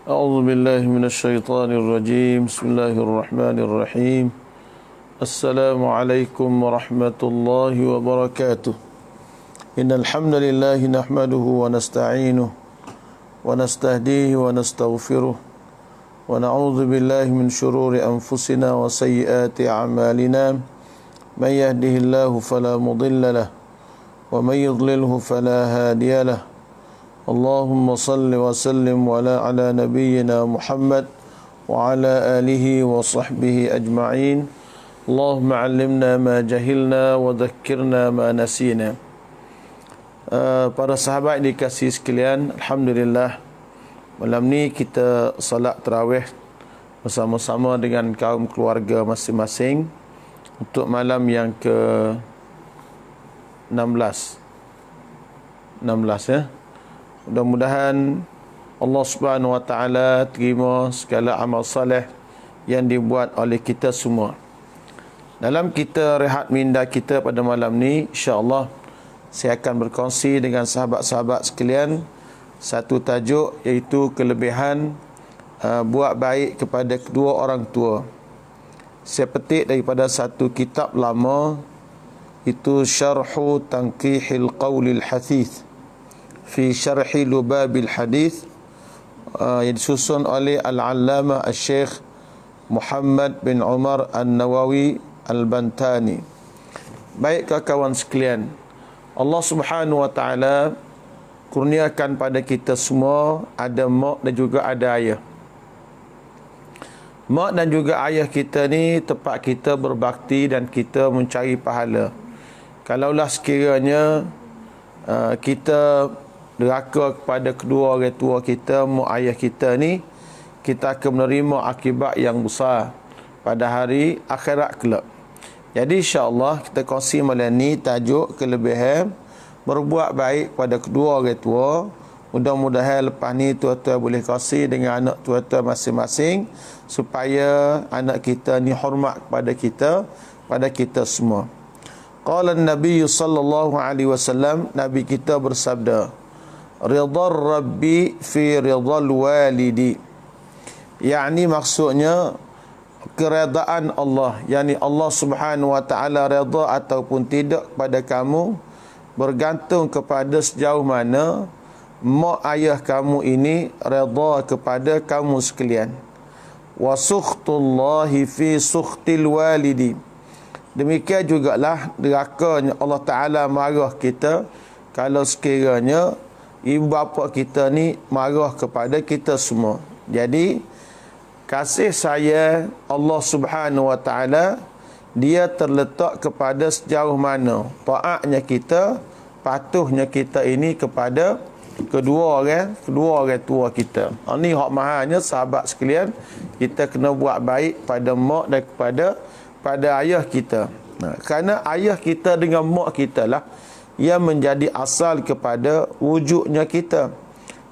أعوذ بالله من الشيطان الرجيم. بسم الله الرحمن الرحيم. السلام عليكم ورحمة الله وبركاته. إن الحمد لله نحمده ونستعينه ونستهديه ونستغفره ونعوذ بالله من شرور أنفسنا وسيئات أعمالنا. من يهده الله فلا مضل له ومن يضلله فلا هادي له. اللهم صل وسلم على نبينا محمد وعلى آله وصحبه أجمعين. اللهم علمنا ما جهلنا وذكرنا ما نسينا. Para sahabat dikasihi sekalian, alhamdulillah malam ni kita salat tarawih bersama-sama dengan kaum keluarga masing-masing untuk malam yang ke 16 ya. Mudah-mudahan Allah Subhanahu Wa Taala terima segala amal soleh yang dibuat oleh kita semua. Dalam kita rehat minda kita pada malam ni, insya-Allah saya akan berkongsi dengan sahabat-sahabat sekalian satu tajuk, iaitu kelebihan buat baik kepada kedua orang tua. Saya petik daripada satu kitab lama, itu Syarhu Tanqihil Qawlil Hathith fi Syarhi Lubabil Hadith, yang disusun oleh Al-Allamah Al-Syekh Muhammad bin Umar An-Nawawi Al-Bantani. Baik kawan sekalian, Allah Subhanahu Wa Taala kurniakan pada kita semua ada mak dan juga ada ayah. Mak dan juga ayah kita ni tempat kita berbakti dan kita mencari pahala. Kalaulah sekiranya kita deraka kepada kedua orang tua kita, mak ayah kita ni, kita akan menerima akibat yang besar pada hari akhirat kelak. Jadi insya-Allah kita kongsi malam ni tajuk kelebihan berbuat baik pada kedua orang tua. Mudah-mudahan lepas ni tuan-tuan boleh kongsi dengan anak tuan-tuan masing-masing supaya anak kita ni hormat pada kita semua. Qala an-nabiy sallallahu alaihi wasallam, Nabi kita bersabda, ridhar rabbi fi ridhal walidi. Yakni maksudnya keredaan Allah, yakni Allah Subhanahu Wa Taala redha ataupun tidak pada kamu bergantung kepada sejauh mana mak ayah kamu ini redha kepada kamu sekalian. Wa sukhtullahi fi sukhtil walidi. Demikian jugalah derakanya Allah Ta'ala marah kita kalau sekiranya ibu bapa kita ni marah kepada kita semua. Jadi kasih sayang Allah Subhanahu Wa Ta'ala dia terletak kepada sejauh mana taatnya kita, patuhnya kita ini kepada kedua orang tua kita. Ini hak mahalnya sahabat sekalian, kita kena buat baik pada mak dan pada ayah kita. Kerana ayah kita dengan mak kita lah yang menjadi asal kepada wujudnya kita.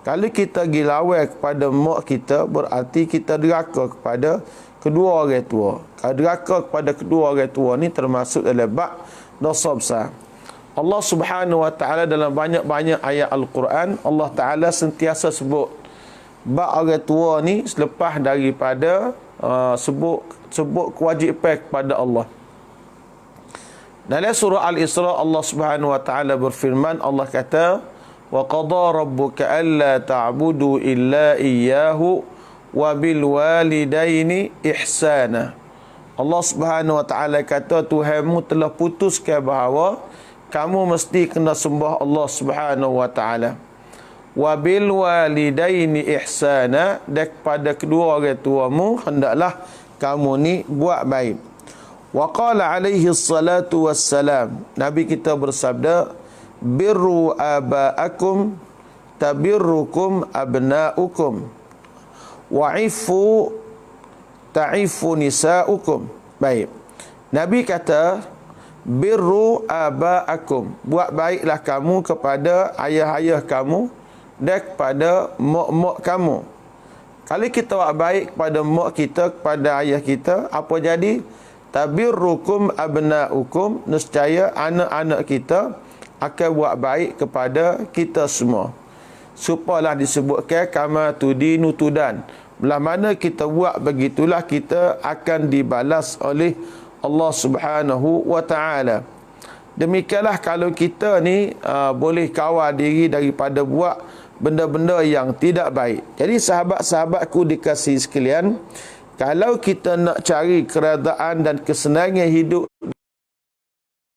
Kalau kita gilawai kepada mak kita, berarti kita deraka kepada kedua orang tua. Kalau deraka kepada kedua orang tua ni termasuk dalam bab dosa besar. Allah Subhanahu Wa Taala dalam banyak-banyak ayat Al-Quran, Allah Taala sentiasa sebut bab orang tua ni selepas daripada sebut kewajipan kepada Allah. Dalam surah Al-Isra, Allah Subhanahu Wa Taala berfirman, Allah kata, wa qada rabbuka alla ta'budu illa iyyahu wa bil walidaini ihsana. Allah Subhanahu Wa Taala kata, Tuhanmu telah putuskan bahawa kamu mesti kena sembah Allah Subhanahu Wa Taala. Wa bil walidaini ihsana, dan kepada kedua orang tuamu hendaklah kamu ni buat baik. Wa qala alaihi salatu wassalam, Nabi kita bersabda, birru aba'akum tabirrukum abna'ukum wa'ifu ta'ifu nisa'ukum. Baik, Nabi kata birru aba'akum, buat baiklah kamu kepada ayah-ayah kamu dan kepada mak-mak kamu. Kalau kita buat baik kepada mak kita, kepada ayah kita, apa jadi? Tabirrukum abna'ukum, nescaya anak-anak kita akan buat baik kepada kita semua. supalah disebutkan kama tudinu tudan. Belah mana kita buat begitulah kita akan dibalas oleh Allah Subhanahu wa taala. Demikianlah kalau kita ni boleh kawal diri daripada buat benda-benda yang tidak baik. Jadi sahabat-sahabatku dikasihi sekalian, kalau kita nak cari keredaan dan kesenangan hidup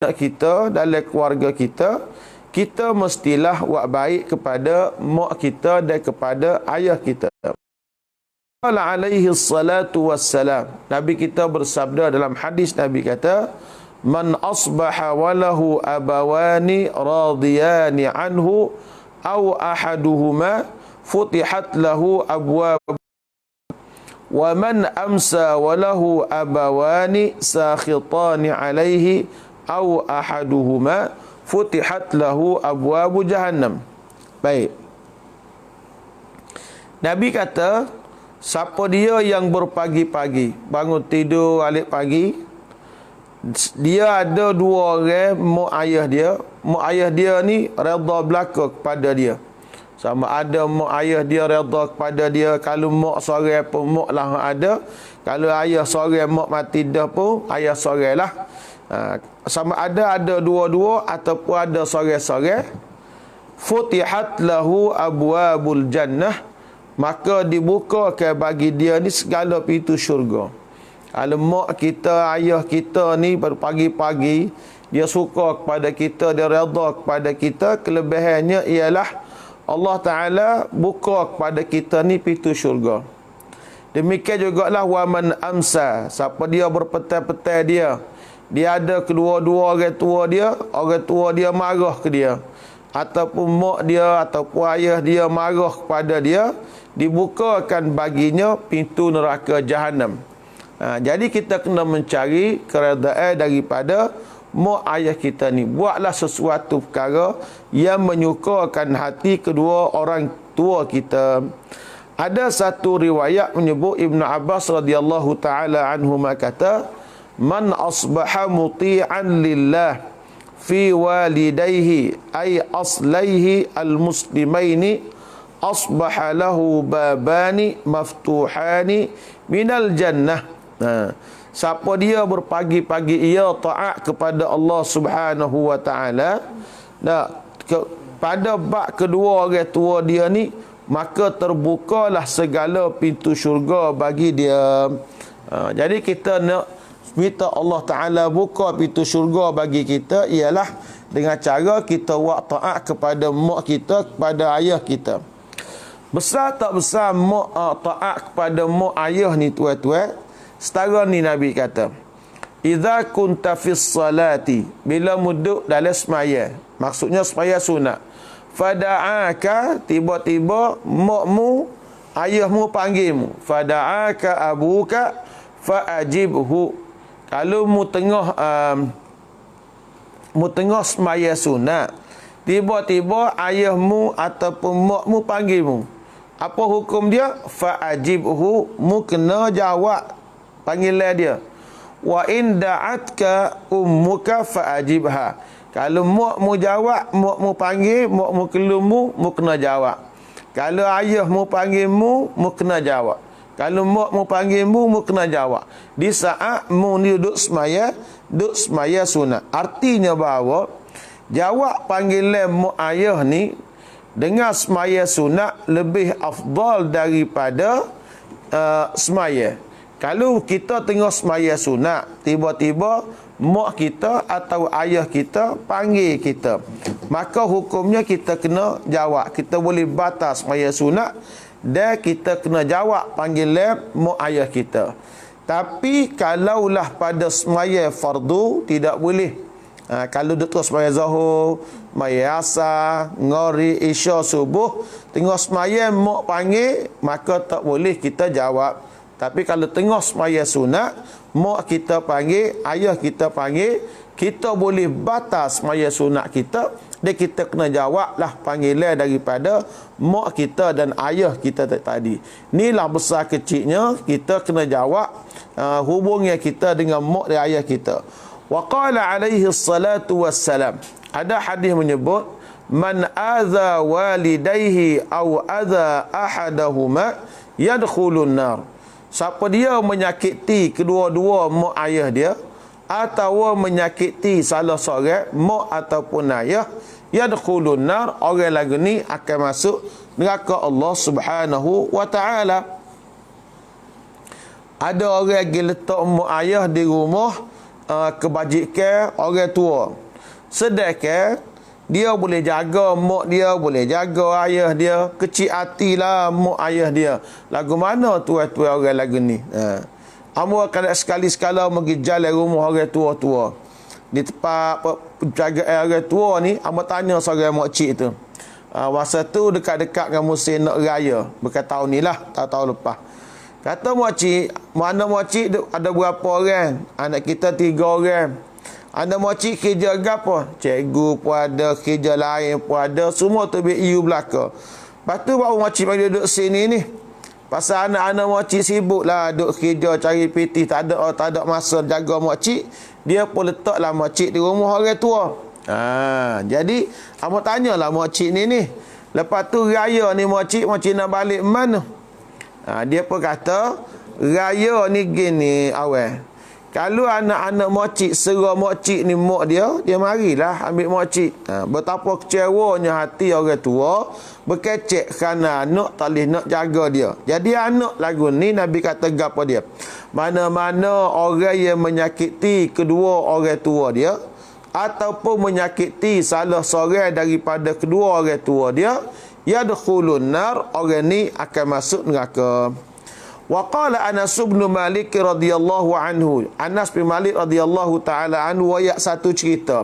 kita dalam keluarga kita, kita mestilah buat baik kepada mak kita dan kepada ayah kita. Alaihi salatu wassalam. Nabi kita bersabda dalam hadis, Nabi kata, man asbaha walahu abawani radiyani anhu aw ahaduhuma futihat lahu abwab wa man amsa walahu abawani sakhitani alaihi aw ahaduhuma futihat lahu abwabu jahannam. Baik, Nabi kata, siapa dia yang berpagi-pagi bangun tidur balik pagi, dia ada dua orang mak ayah dia. Mak ayah dia ni redha belaka kepada dia. Sama ada mak ayah dia redha kepada dia, kalau mak seorang pun mak lah ada, kalau ayah seorang mak mati dah pun ayah seorang lah. Sama ada dua-dua ataupun ada seorang-seorang. Futihat lahu abwabul jannah, maka dibukakan bagi dia ni segala pintu syurga. Kalau mak kita, ayah kita ni pada pagi-pagi dia suka kepada kita, dia redha kepada kita, kelebihannya ialah Allah Ta'ala buka kepada kita ni pintu syurga. Demikian jugalah waman amsa, siapa dia berpetai-petai dia ada kedua-dua orang tua dia marah ke dia, ataupun mak dia ataupun ayah dia marah kepada dia, dibukakan baginya pintu neraka jahanam. Jadi kita kena mencari keredaan daripada mak ayah kita ni. Buatlah sesuatu perkara yang menyukakan hati kedua orang tua kita. Ada satu riwayat menyebut Ibnu Abbas radhiyallahu taala anhuma kata, man asbaha muti'an lillah fi walidayhi ay aslaihi almuslimaini asbaha lahu babani maftuhani minal jannah. Siapa dia berpagi-pagi ia taat kepada Allah Subhanahu wa taala, pada bab kedua orang tua dia ni, maka terbukalah segala pintu syurga bagi dia. Jadi kita nak minta Allah Ta'ala buka pintu syurga bagi kita ialah dengan cara kita buat taat kepada mak kita, kepada ayah kita. Besar tak besar mak taat kepada mak ayah ni tuan-tuan, setara ni Nabi kata, idza kunta fis salati, bila muduk dalam semaya, maksudnya semaya sunat, fada'aka, tiba-tiba makmu, ayahmu panggilmu, fada'aka abuka fa'ajibhu. Kalau mu tengah semaya sunat, tiba-tiba ayahmu ataupun makmu panggilmu, apa hukum dia? Fa'ajibhu, mu kena jawab panggilan dia. Wa in da'atka ummuka fa'ajibha, kalau makmu jawab, makmu panggil, makmu kelumu, mu kena jawab. Kalau ayahmu panggilmu, mu kena jawab. Kalau makmu panggilmu, mu kena jawab. Di saat mu ni duduk semaya sunat. Artinya bahawa jawab panggilan mak ayah ni dengan semaya sunat lebih afdal daripada semaya. Kalau kita tengok semaya sunat, tiba-tiba mak kita atau ayah kita panggil kita, maka hukumnya kita kena jawab. Kita boleh batal semaya sunat dan kita kena jawab panggilan mak ayah kita. Tapi kalaulah pada semaya fardu, tidak boleh. Kalau betul semaya zuhur, semaya asar, ngori, isya, subuh, tengok semaya mak panggil, maka tak boleh kita jawab. Tapi kalau tengok semaya sunat, mak kita panggil, ayah kita panggil, kita boleh batal semaya sunat kita, dan kita kena jawablah panggilan daripada mak kita dan ayah kita tadi. Inilah besar kecilnya kita kena jawab hubungan kita dengan mak dan ayah kita. Wa qala alaihi salatu wassalam, ada hadis menyebut man adza walidayhi aw adza ahadahuma yadkhulun nar. Siapa dia menyakiti kedua-dua mak ayah dia atau menyakiti salah seorang mak ataupun ayah, yadkhulun nar, orang lagu ni akan masuk neraka Allah Subhanahu wa taala. Ada orang yang letak mak ayah di rumah kebajikan orang tua, sedangkan dia boleh jaga mak dia, boleh jaga ayah dia, kecil hatilah mak ayah dia. Lagu mana tuan-tuan orang lagu ni? Amo kalau sekali-sekala pergi jalan rumah orang tua-tua. Di tempat penjagaan orang tua ni, amo tanya seorang makcik tu. Masa tu dekat-dekat dengan musim nak raya. Bukan tahun ni lah, tahun lepas. Kata makcik, mana makcik ada berapa orang? Anak kita 3 orang. Anak makcik kerja apa? Cikgu pun ada, kerja lain pun ada, semua tu BU belaka. Lepas tu baru makcik bagi duduk sini ni. Pasal anak-anak makcik sibuk lah duduk kerja cari PT, tak ada masa jaga makcik. Dia pun letaklah makcik di rumah orang tua. Jadi abang tanyalah makcik ni. Lepas tu raya ni makcik nak balik mana? Dia pun kata raya ni gini awal. Kalau anak-anak makcik serah makcik ni mak dia marilah ambil makcik. Betapa kecewanya hati orang tua berkecek kerana anak tak boleh nak jaga dia. Jadi anak lagu ni Nabi kata gapo dia? Mana-mana orang yang menyakiti kedua orang tua dia ataupun menyakiti salah seorang daripada kedua orang tua dia, yadkhulun nar, orang ni akan masuk neraka. Wa qala Anas bin Malik radhiyallahu anhu. Anas bin Malik radhiyallahu taala anhu ayat satu cerita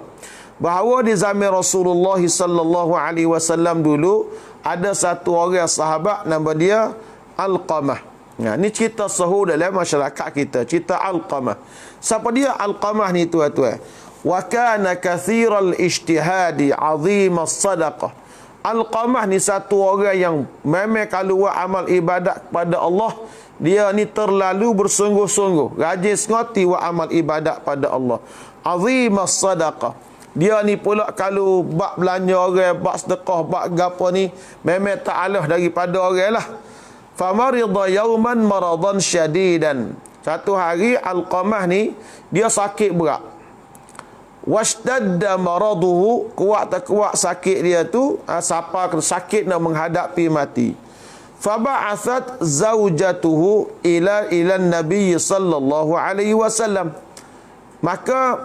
bahawa di zaman Rasulullah sallallahu alaihi wasallam dulu ada satu orang sahabat nama dia Alqamah. Ni cerita sahih dalam masyarakat kita, cerita Alqamah. Siapa dia Alqamah ni tuan-tuan? Wa kana kathiral ijtihadi 'azimas sadaqah. Alqamah ni satu orang yang memang kalau buat amal ibadat kepada Allah, dia ni terlalu bersungguh-sungguh, rajin sengoti buat amal ibadat pada Allah. Azimas sadaqah. Dia ni pula kalau bak belanja orang, bak sedekah, bak gapo ni memang tak alah daripada orang lah. Famarida yauman maradan syadidan. Satu hari Alqamah ni dia sakit berat. Washtadda maraduhu, kuat tak kuat sakit dia tu, siapa sakit nak menghadapi mati. Faba'athat zaujatuhu ila Nabi sallallahu alaihi wasallam. Maka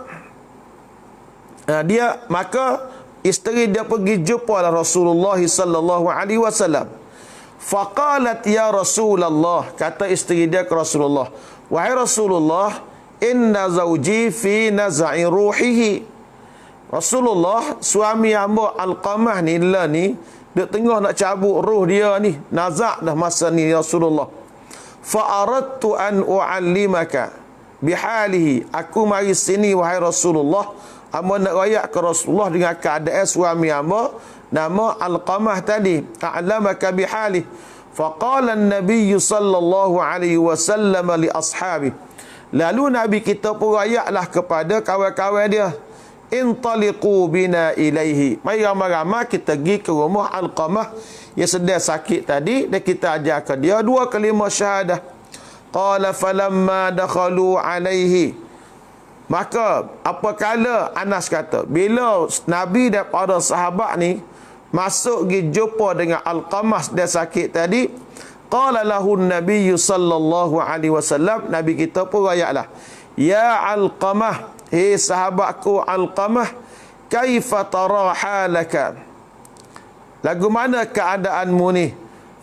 isteri dia pergi jumpa Rasulullah sallallahu alaihi wasallam. Faqalat ya Rasulullah, kata isteri dia ke Rasulullah, wahai Rasulullah, inna zauji fi naz'i ruhihi. Rasulullah, suami hamba Alqamah ni lah ni dia tengah nak cabut roh dia ni, nazak dah masa ni Rasulullah. Fa aradtu an uallimaka bihalihi. Aku mari sini wahai Rasulullah, hamba nak royak ke Rasulullah dengan keadaan suami hamba nama Alqamah tadi, a'lamaka bihalihi. Fa qala an-nabiy sallallahu alaihi wasallam li ashabi. Lalu Nabi kita pun royaklah kepada kawan-kawan dia, intaliqu bina ilaihi. Mari ramai-ramai kita pergi ke rumah Alqamah yang sedang sakit tadi, dan kita ajarkan dia 2 kalimah syahadah. Qala falamma dakhalu alaihi. Maka apakala Anas kata, bila Nabi dan para sahabat ni masuk pergi jumpa dengan Alqamah dan sakit tadi, qala lahu Nabi sallallahu alaihi wasallam, Nabi kita pun royaklah, ya Alqamah, hei sahabatku Alqamah, kaifa tara halaka, lagu mana keadaanmu ni?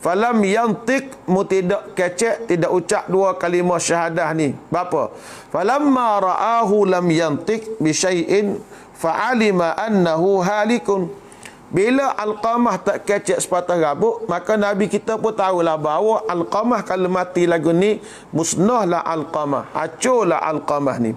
Falam yantik, mu tidak kecek, tidak ucap 2 kalimah syahadah ni. Bapa? Falamma ra'ahu lam yantik bi syai'in fa'alima annahu halikun. Bila Alqamah tak kecek sepatah rambut, maka Nabi kita pun tahulah bahawa Alqamah kalau mati lagu ni, musnahlah Alqamah, hancurlah Alqamah ni.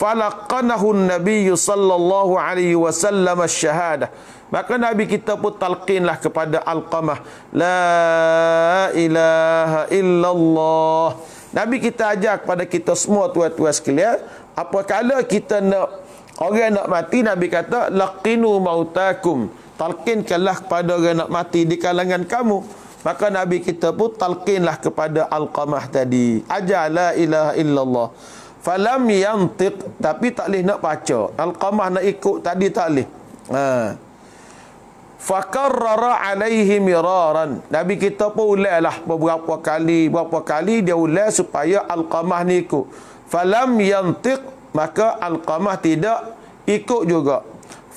Falaqanahu Nabi sallallahu alaihi wasallam asy-syahadah. Maka Nabi kita pun talqinlah kepada Alqamah, la ilaha illallah. Nabi kita ajar kepada kita semua tuan-tuan sekalian, apabila kita nak orang nak mati, Nabi kata laqinu mautakum, talqinkanlah kepada orang nak mati di kalangan kamu. Maka Nabi kita pun talqinlah kepada Alqamah tadi, ajar la ilaha illallah. Falam yantiq, tapi tak boleh nak baca. Alqamah nak ikut tadi tak boleh. Fakarrara alaihi miraran. Nabi kita pun ulailah beberapa kali dia ulai supaya Alqamah ni ikut. Falam yantiq, maka Alqamah tidak ikut juga.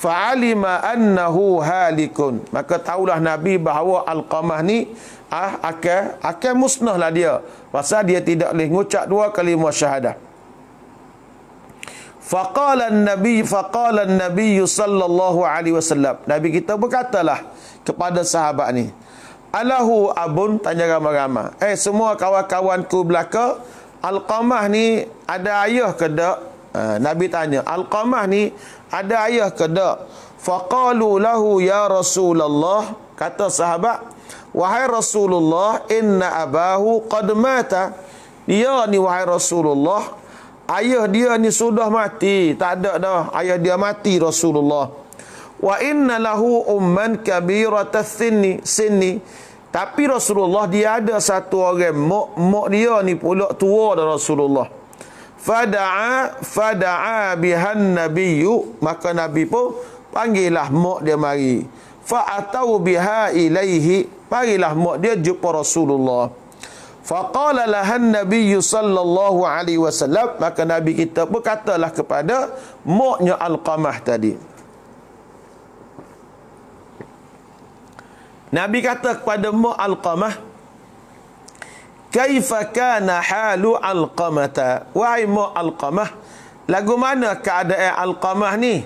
Fa'alima annahu halikun, maka tahulah Nabi bahawa Alqamah ni akan musnahlah dia, pasal dia tidak boleh ngucap dua kalimah syahadah. Faqala an-nabi sallallahu alaihi wasallam, Nabi kita berkatalah kepada sahabat ni, alahu abun, tanya ramai-ramai, semua kawan-kawanku belaka, Alqamah ni ada ayah ke tak? Nabi tanya, Alqamah ni ada ayah ke tak? Faqalu lahu ya Rasulullah, kata sahabat, wahai Rasulullah, inna abahu qad mata. Dia ni wahai Rasulullah, ayah dia ni sudah mati, tak ada dah, ayah dia mati Rasulullah. Wa inna lahu umman kabiratas sinni. Tapi Rasulullah dia ada satu orang mak dia ni pula tua dah Rasulullah. Fada'a bihan nabiyyu, maka Nabi pun panggillah mak dia mari. Fa'atau biha ilaihi, panggillah mak dia jumpa Rasulullah. Faqala lahan nabiyyu sallallahu alaihi wasallam, maka Nabi kita pun katalah kepada maknya Alqamah tadi. Nabi kata kepada mak Alqamah, kaifa kana halu Alqamata, wahai mak Alqamah, lagu mana keadaan Alqamah ni?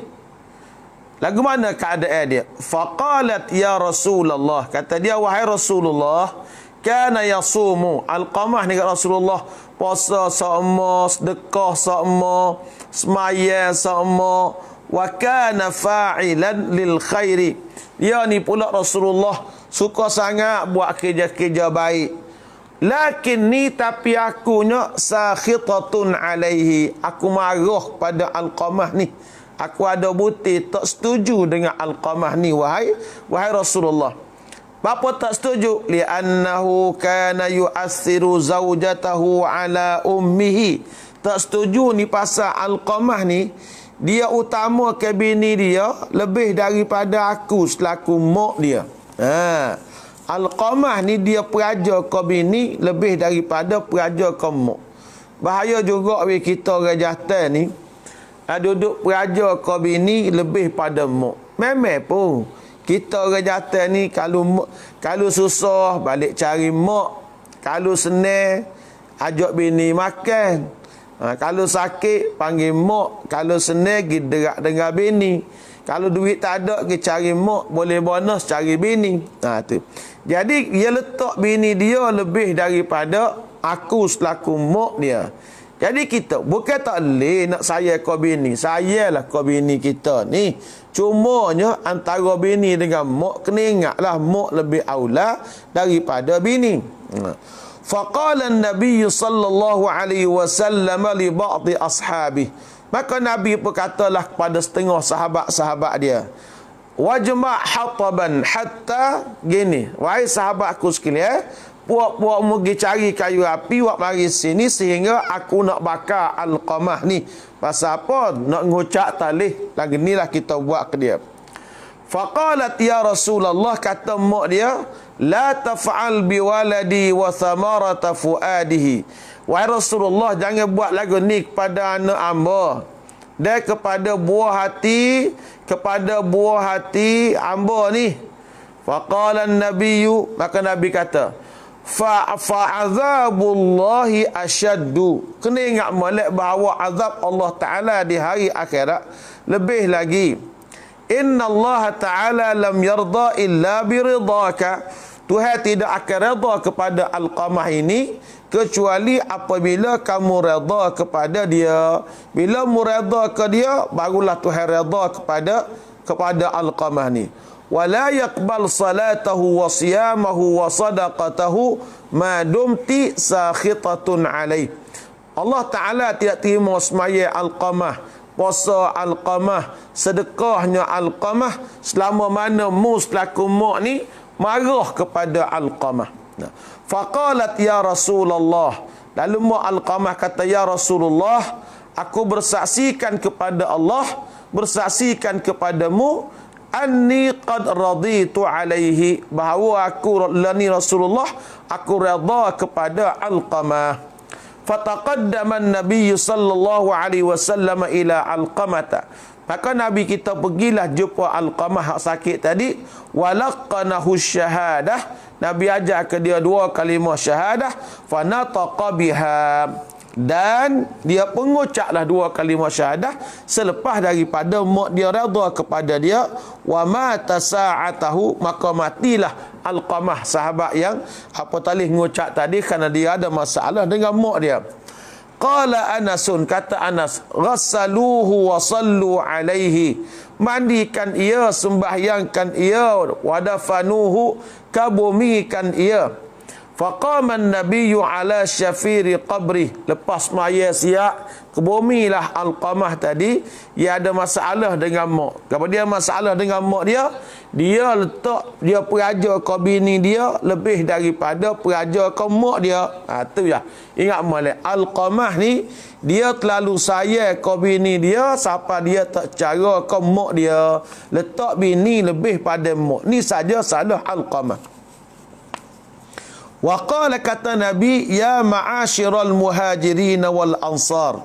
Lagu mana keadaan dia? Faqalat ya Rasulullah, kata dia, wahai Rasulullah, kana yasumu. Alqamah ni kat Rasulullah puasa sama, sedekah sama, semaya sama, wa kana fa'ilan lil khairi. Dia ni pula Rasulullah suka sangat buat kerja-kerja baik. Lakin ni, tapi akunya sakhitatun alaihi, aku marah pada Alqamah ni. Aku ada butir tak setuju dengan Alqamah ni, wahai Rasulullah. Bapa tak setuju? Li'annahu kana yu'assiru zaujatahu ala ummihi. Tak setuju ni pasal Alqamah ni dia utama ke bini dia lebih daripada aku selaku mak dia. Alqamah ni dia peraja ke bini lebih daripada peraja ke mak. Bahaya juga bagi kita orang jantan ni, duduk peraja ke bini lebih pada mak. Memang pun kita orang jantan ni kalau susah balik cari mak, kalau senang ajak bini makan, kalau sakit panggil mak, kalau senang pergi derak dengan bini, kalau duit tak ada pergi cari mak, boleh bonus cari bini. Tu. Jadi dia letak bini dia lebih daripada aku selaku mak dia. Jadi kita bukan tak boleh nak sayang kau bini, sayanglah kau bini kita ni. Cumanya antara bini dengan mak, kena ingatlah mak lebih aula daripada bini. Faqala an-nabiy sallallahu alaihi wasallam li ba'd ashabi, maka Nabi berkatalah kepada setengah sahabat-sahabat dia, wajma' hataban hatta, gini, wahai sahabatku sekalian, puak-puak pergi cari kayu api wak mari sini sehingga aku nak bakar Alqamah ni. Pasal apa? Nak ngucap talih lagi ni lah kita buat ke dia. Faqalat ya Rasulullah, kata mak dia, la taf'al biwaladi wa thamarata fuadihi. Wahai Rasulullah, jangan buat lagu ni kepada anak hamba dan kepada buah hati hamba ni. Faqala an-nabiyyu, maka Nabi kata, fa'azabullahi asyaddu. Kena ingat molek bahawa azab Allah Ta'ala di hari akhirat lebih lagi. Inna Allah Ta'ala lam yarda illa biridaka. Tuhan tidak akan redha kepada Alqamah ini kecuali apabila kamu redha kepada dia. Bila mu redha ke dia, barulah Tuhan redha kepada Alqamah ni. Wala yaqbal salatahu wa siyamahu wa sadaqatahu ma dumti sakhitatun alaih. Allah Ta'ala tidak terima semaya Alqamah, puasa Alqamah, sedekahnya Alqamah, selama mana mu selaku mak ni marah kepada Alqamah. Faqalat ya Rasulullah, lalu mak Alqamah kata, ya Rasulullah, aku bersaksikan kepada Allah, bersaksikan kepadamu, anni qad raditu alaihi, bahawa aku lani Rasulullah, aku redha kepada Alqamah. Fataqaddama an-nabiy sallallahu alaihi wasallam ila Alqamah, maka Nabi kita pergilah jumpa Alqamah hak sakit tadi. Walaqanahu syahadah, Nabi ajar ke dia 2 kalimah syahadah. Fanataqa biha, dan dia pengucaplah 2 kalimah syahadah selepas daripada mak dia redha kepada dia. Wa mata sa'atahu, maka matilah Alqamah, sahabat yang apa tadi mengucap tadi, kerana dia ada masalah dengan mak dia. Qala Anasun, kata Anas, ghassaluhu wa sallu alaihi, mandikan ia, sembahyangkan ia, wadafanuhu, kabumikan ia. Faqama an-nabiyyu ala syafiri qabri, lepas maya siap kebumilah Alqamah tadi. Dia ada masalah dengan mak. Kalau dia masalah dengan mak dia letak, dia peraja ke bini dia lebih daripada peraja ke mak dia. Tu ya. Ingat molek, Alqamah ni dia terlalu sayang ke bini dia sampai dia tak cara ke mak dia, letak bini lebih pada mak. Ni saja salah Alqamah. Wa qala, kata Nabi, ya ma'asyiral muhajirin wal ansar,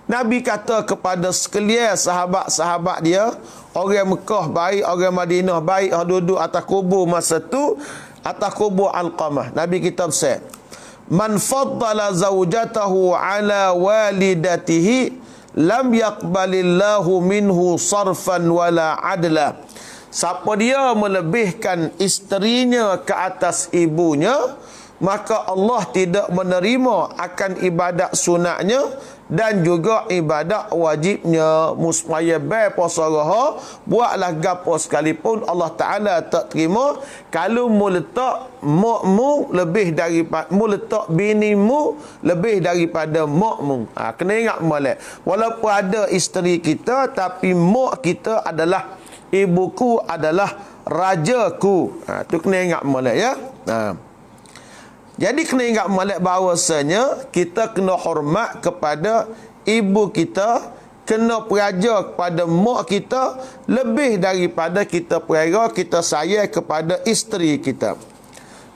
Nabi kata kepada sekalian sahabat-sahabat dia, orang Mekah baik, orang Madinah baik, yang duduk atas kubur masa tu, atas kubur Alqamah. Nabi kita bersabda, man faddala zawjatahu ala walidatihi lam yaqbalillahu minhu sarfan wala adla. Siapa dia melebihkan isterinya ke atas ibunya, maka Allah tidak menerima akan ibadat sunatnya dan juga ibadat wajibnya. Musmaya baik puasa raha, buatlah gapo sekalipun, Allah Ta'ala tak terima kalau mu letak makmu lebih daripada, mu letak binimu lebih daripada makmu. Kena ingat molek, walaupun ada isteri kita, tapi mak kita adalah ibuku, adalah rajaku. Tu kena ingat molek ya. Jadi kena ingat molek bahawasanya kita kena hormat kepada ibu kita, kena peraja kepada mak kita lebih daripada kita peraja, kita sayang kepada isteri kita.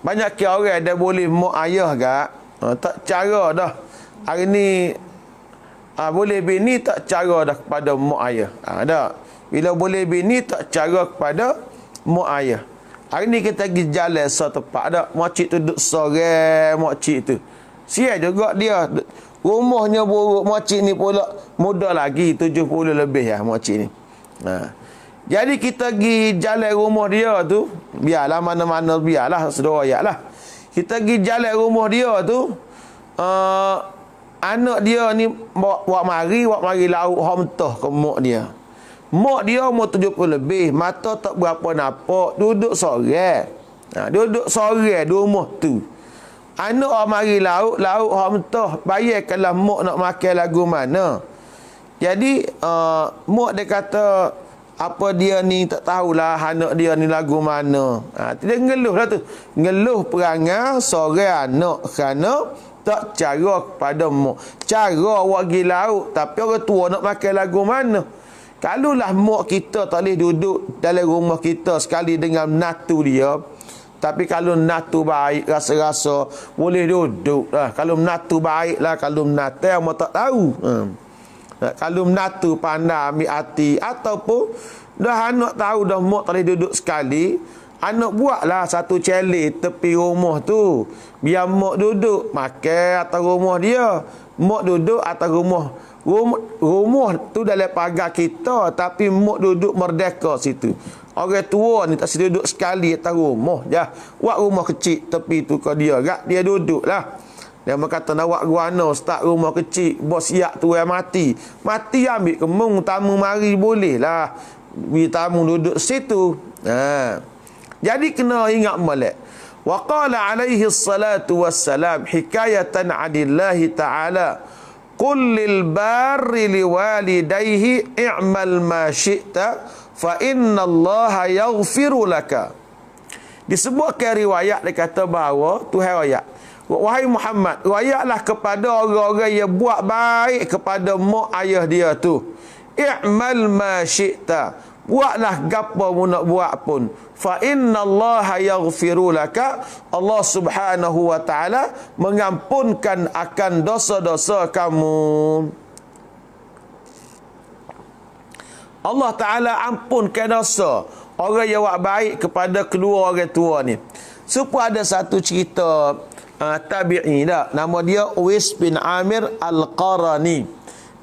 Banyak orang ada boleh mak ayah gak, tak cara dah. Hari ni boleh bini tak cara dah kepada mak ayah. Ada. Bila boleh bini tak cara kepada mak ayah. Hari ni kita pergi jalan setempat, ada makcik tu duduk sore, makcik tu siap juga dia, rumahnya buruk. Makcik ni pula muda lagi, 70 lebih ya makcik ni. Jadi kita pergi jalan rumah dia tu, biarlah mana-mana, biarlah sedoyak lah. Kita pergi jalan rumah dia tu, anak dia ni buat mari lauk homtoh ke mak dia. Mak dia umur 70 lebih, mata tak berapa nampak, duduk sore. Duduk sore di rumah tu. Anak mari lauk mentah, bayarkanlah mak nak makan lagu mana. Jadi mak dia kata, apa dia ni tak tahulah anak dia ni lagu mana. Dia ngeluh lah tu. Ngeluh perangai sore anak kerana tak cara kepada mak. Cara awak pergi lauk, tapi orang tua nak makan lagu mana. Kalaulah mak kita tak boleh duduk dalam rumah kita sekali dengan natu dia, tapi kalau natu baik, rasa-rasa boleh duduk lah. Kalau natu baik lah, kalau natu yang tak tahu. Kalau natu pandai ambil hati, ataupun dah anak tahu dah mak tak boleh duduk sekali, anak buatlah satu challenge tepi rumah tu. Biar mak duduk makan atas rumah dia, mak duduk atas rumah tu dalam pagar kita, tapi mak duduk merdeka situ. Orang tua ni tak sedar duduk sekali atas rumah. Buat rumah kecil tepi tu ke dia, dia duduk lah. Dia berkata nak buat guana start rumah kecil, bos siap tu yang mati ambil kemung, tamu mari boleh lah, tamu duduk situ. Jadi kena ingat molek. Wa qala alaihi salatu wassalam hikayatan 'anillahi ta'ala, qul lil barri liwalidayhi i'mal ma syi'ta fa innallaha yaghfiru laka. Disebutkan riwayat dia kata bahawa Tuhan ayat, wahai Muhammad, riwayatlah kepada orang-orang yang buat baik kepada mak ayah dia tu. I'mal ma syi'ta, buatlah gapo mu nak buat pun. Fa innallaha yaghfiru laka, Allah Subhanahu wa taala mengampunkan akan dosa-dosa kamu. Allah Taala ampunkan dosa orang yang buat baik kepada kedua orang tua ni. Supaya ada satu cerita tabi'i dah, nama dia Uwais bin Amir Al-Qarani.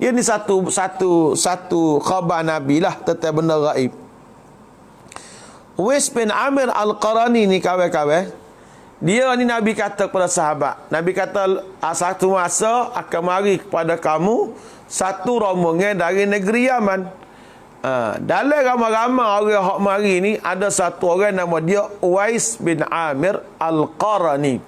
Dia ni satu khabar Nabi lah tentang benda gaib. Uwais bin Amir Al-Qarani ni kawan-kawan, dia ni Nabi kata kepada sahabat, Nabi kata satu masa akan mari kepada kamu satu rombongan dari negeri Yaman. Dalam ramai-ramai orang hak mari ni ada satu orang nama dia Uwais bin Amir Al-Qarani.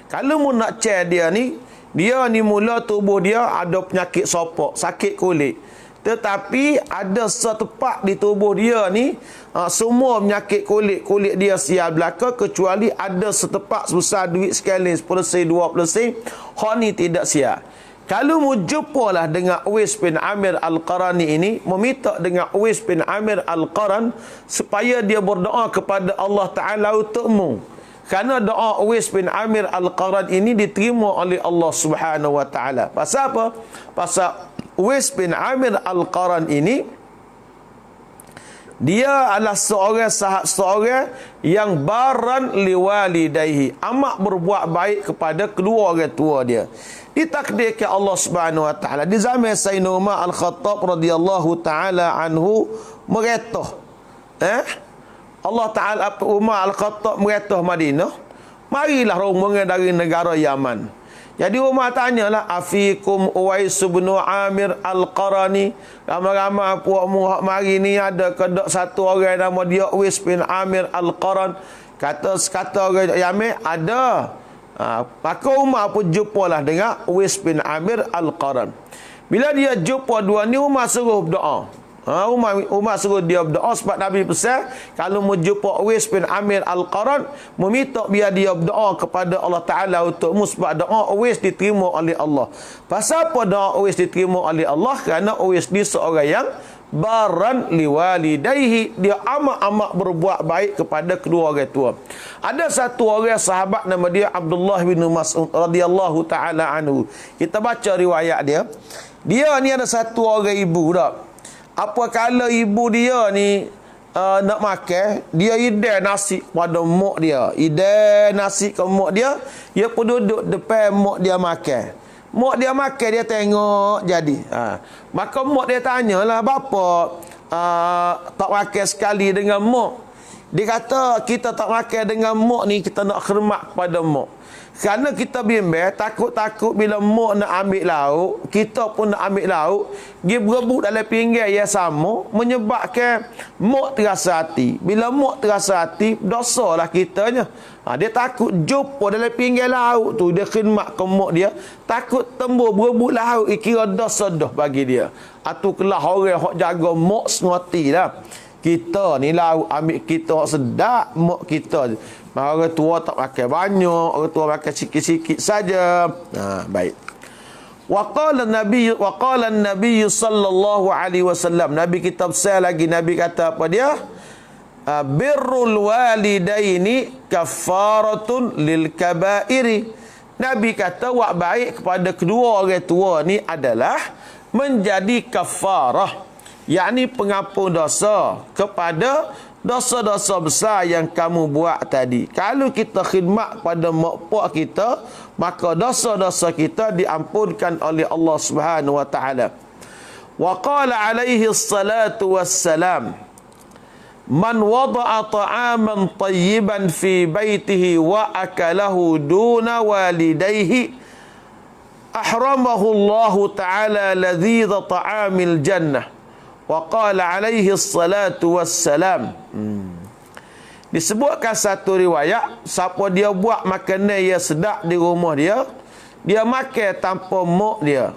Kalau mu nak cek dia ni mula tubuh dia ada penyakit sopok, sakit kulit. Tetapi ada setempat di tubuh dia ni semua penyakit kulit dia sial belaka, kecuali ada setempat sebesar duit sekali 10 sen 20 sen, hak ni tidak sial. Kalau mu jumpalah dengan Uwais bin Amir Al-Qarani ini, meminta dengan Uwais bin Amir Al-Qaran supaya dia berdoa kepada Allah Ta'ala untukmu. Kerana doa Uwais bin Amir Al-Qaran ini diterima oleh Allah Subhanahu wa taala. Pasal apa? Pasal Uwais bin Amir Al-Qaran ini dia adalah seorang yang baran liwalidayhi, amat berbuat baik kepada kedua orang tua dia. Ditakdirkan Allah Subhanahu wa taala di zaman Sayyidina Umar Al-Khattab radhiyallahu taala anhu meretah. Allah Ta'ala Umar Al-Khattab meretah Madinah. Marilah rombongan dari negara Yaman. Jadi Umar tanyalah, afikum Uwais bin Amir Al-Qarani, ramai-ramai puakmu hak mari ni ada kedok satu orang nama dia Uwais bin Amir Al-Qaran. Kata orang Yaman ada. Maka Umar pun jumpalah dengan Uwais bin Amir Al-Qaran. Bila dia jumpa dua ni, Umar suruh berdoa. Umar suruh dia berdoa sebab Nabi pesan kalau mau jumpa Uwais bin Amir Al-Qaran, meminta biar dia berdoa kepada Allah Ta'ala untukmu, sebab doa Uwais diterima oleh Allah. Pasal apa doa Uwais diterima oleh Allah? Kerana Uwais ni seorang yang baran liwalidayhi, dia amat-amat berbuat baik kepada kedua orang tua. Ada satu orang sahabat nama dia Abdullah bin Mas'ud radhiyallahu ta'ala anhu. Kita baca riwayat dia. Dia ni ada satu orang ibu dah. Apa kala ibu dia ni nak makan, dia idam nasi pada mak dia. Idam nasi ke mak dia, dia pun duduk depan mak dia makan. Mak dia makan, dia tengok jadi. Maka mak dia tanyalah, bapa tak makan sekali dengan mak? Dia kata, kita tak makan dengan mak ni, kita nak hormat kepada mak. Kerana kita bimbang, takut-takut bila mak nak ambil lauk, kita pun nak ambil lauk, dia berebut dalam pinggan yang sama, menyebabkan mak terasa hati. Bila mak terasa hati, dosalah kitanya. Dia takut jumpa dalam pinggan lauk tu, dia khidmat ke mak dia, takut tembur berebut lauk, kira dosa dah bagi dia. Atu kelah orang yang jaga mak sengerti lah. Kita ni lauk ambil kita sedap, mak kita. Orang tua tak makan banyak, orang tua makan sikit-sikit saja. Baik. Waqala an-nabiy sallallahu alaihi wasallam. Nabi kita besar lagi, Nabi kata apa dia? Birrul walidaini kafaratun lil kabairi. Nabi kata buat baik kepada kedua orang tua ni adalah menjadi kafarah, yakni pengampun dosa kepada dosa-dosa besar yang kamu buat tadi. Kalau kita khidmat pada mak pak kita, maka dosa-dosa kita diampunkan oleh Allah Subhanahu wa taala. Wa qala alaihi salatu wassalam, man wada'a ta'aman tayyiban fi baitihi wa akalahu duna walidayhi ahramahu Allah ta'ala ladhidha ta'amil jannah. Wa qala alaihi salatu wassalam. Disebutkan satu riwayat, siapa dia buat makanan yang sedap di rumah dia, dia makan tanpa mak dia.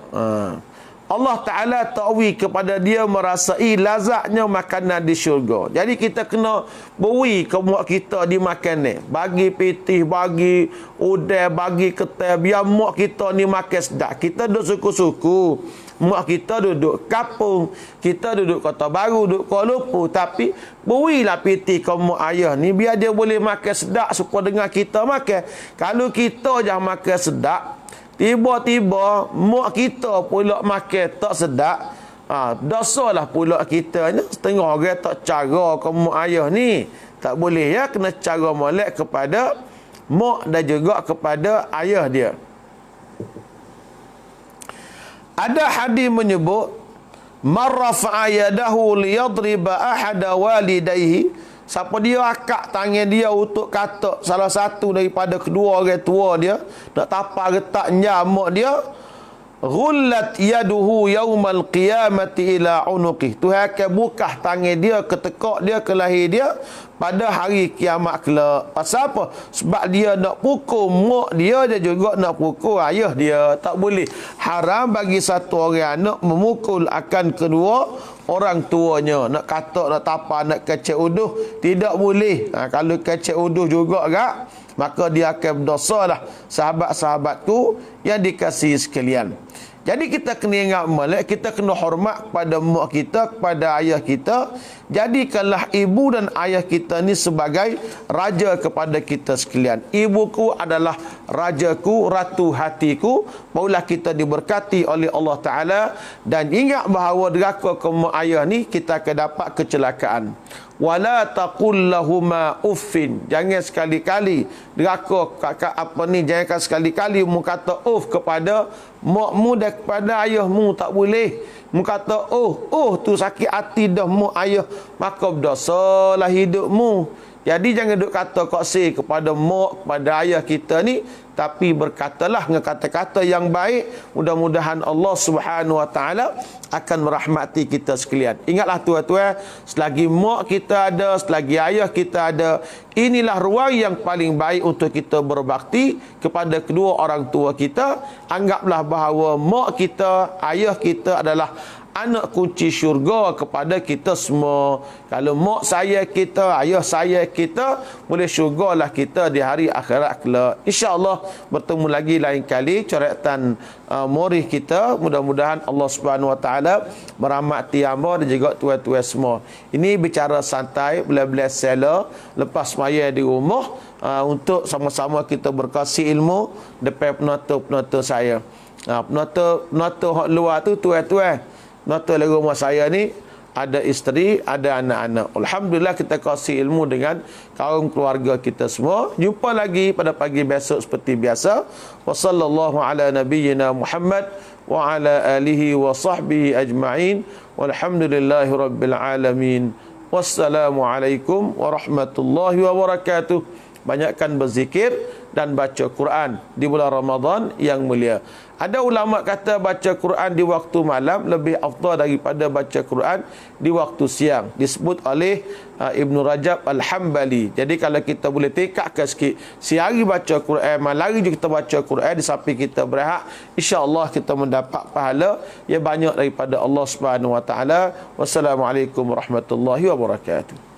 Allah Ta'ala ta'wi kepada dia merasai lazatnya makanan di syurga. Jadi kita kena beri ke mak kita di makan ni. Bagi pitih, bagi udai, bagi ketai. Biar mak kita ni makan sedap. Kita duduk suku-suku. Mak kita duduk kampung. Kita duduk Kota Baru, duduk Kuala Lumpur. Tapi berilah pitih ke mak ayah ni. Biar dia boleh makan sedap supaya dengan kita makan. Kalau kita je makan sedap, tiba-tiba mak kita pula makan tak sedap, dosalah pula kita ni. Setengah orang tak cara ke mak ayah ni. Tak boleh ya, kena cara molek kepada mak dan juga kepada ayah dia. Ada hadis menyebut man rafa'a yadahu liyadriba ahada walidayhi, siapa dia akak tangan dia untuk katak salah satu daripada kedua orang tua dia, nak tapak retak nyamak dia, ghullat yaduhu yaumal qiyamati ila unuqih. Tuhan akan buka tangan dia, ketekak dia ke lahir dia pada hari kiamat kelak. Pasal apa? Sebab dia nak pukul mak dia, dia juga nak pukul ayah dia. Tak boleh. Haram bagi satu orang anak memukul akan kedua orang tuanya. Nak katak, nak tapak, nak kecek uduh, tidak boleh. Kalau kecek uduh juga agak, maka dia akan berdosa lah, sahabat-sahabatku yang dikasihi sekalian. Jadi kita kena ingat molek, kita kena hormat kepada mak kita, kepada ayah kita. Jadikanlah ibu dan ayah kita ni sebagai raja kepada kita sekalian. Ibuku adalah rajaku, ratu hatiku. Maulah kita diberkati oleh Allah Ta'ala. Dan ingat bahawa deraka ke mak ayah ni, kita akan dapat kecelakaan. Wala taqul lahuma uffin. Jangan sekali-kali deraka kakak apa ni, jangan sekali-kali mu kata uff kepada makmu dan kepada ayahmu. Tak boleh. Mu kata tu sakit hati dah mak ayah, maka berdosalah hidupmu. Jadi jangan duk kata koksi kepada mak, kepada ayah kita ni, tapi berkatalah dengan kata-kata yang baik. Mudah-mudahan Allah Subhanahu Wa Taala akan merahmati kita sekalian. Ingatlah tuan-tuan, selagi mak kita ada, selagi ayah kita ada, inilah ruang yang paling baik untuk kita berbakti kepada kedua orang tua kita. Anggaplah bahawa mak kita, ayah kita adalah anak kunci syurga kepada kita semua. Kalau mak saya kita, ayah saya kita, boleh syurgalah kita di hari akhirat kelak. InsyaAllah bertemu lagi lain kali coretan morih kita. Mudah-mudahan Allah Subhanahu Wa Taala merahmati hamba dan juga tuan-tuan semua. Ini bicara santai, belah-belah sela lepas maya di rumah, untuk sama-sama kita berkongsi ilmu depan penonton-penonton saya. Penonton hak luar tu tuan-tuan, penonton di rumah saya ni ada isteri, ada anak-anak. Alhamdulillah kita kasih ilmu dengan kaum keluarga kita semua. Jumpa lagi pada pagi besok seperti biasa. Wa sallallahu ala nabiyyina Muhammad wa ala alihi wa sahbihi ajma'in. Walhamdulillahi rabbil alamin. Wassalamualaikum warahmatullahi wabarakatuh. Banyakkan berzikir dan baca Quran di bulan Ramadan yang mulia. Ada ulama kata baca Quran di waktu malam lebih afdal daripada baca Quran di waktu siang. Disebut oleh Ibn Rajab Al-Hambali. Jadi kalau kita boleh tekakkan sikit, siang hari baca Quran, malam hari juga kita baca Quran di samping kita berehat, insya-Allah kita mendapat pahala yang banyak daripada Allah Subhanahu Wa Taala. Wassalamualaikum warahmatullahi wabarakatuh.